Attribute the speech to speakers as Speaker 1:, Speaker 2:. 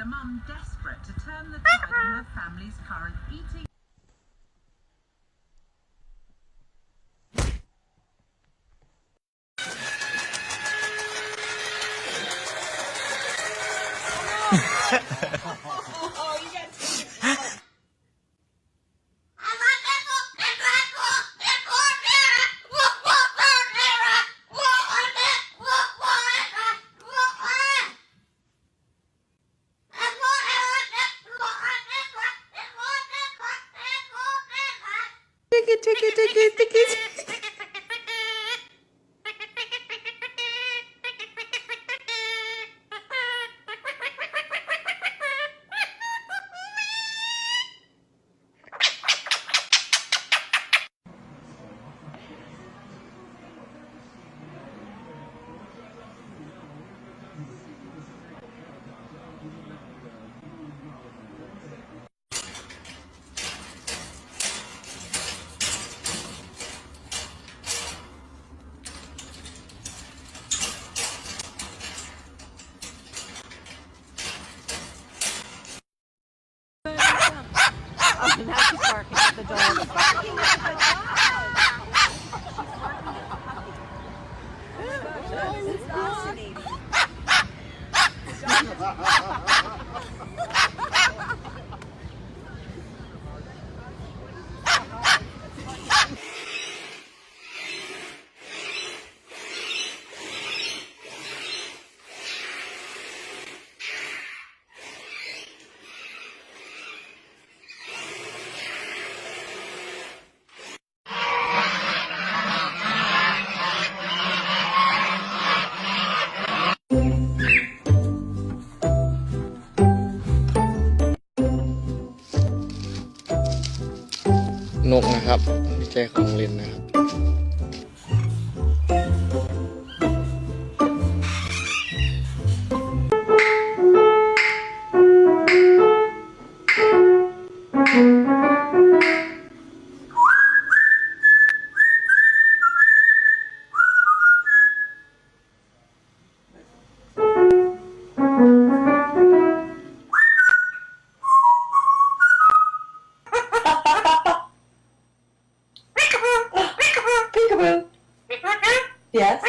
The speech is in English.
Speaker 1: mum desperate to turn the tide on her family's current eating.
Speaker 2: Take it. นกนะครับไม่ใช่ของเล่นนะครับ
Speaker 3: Yes.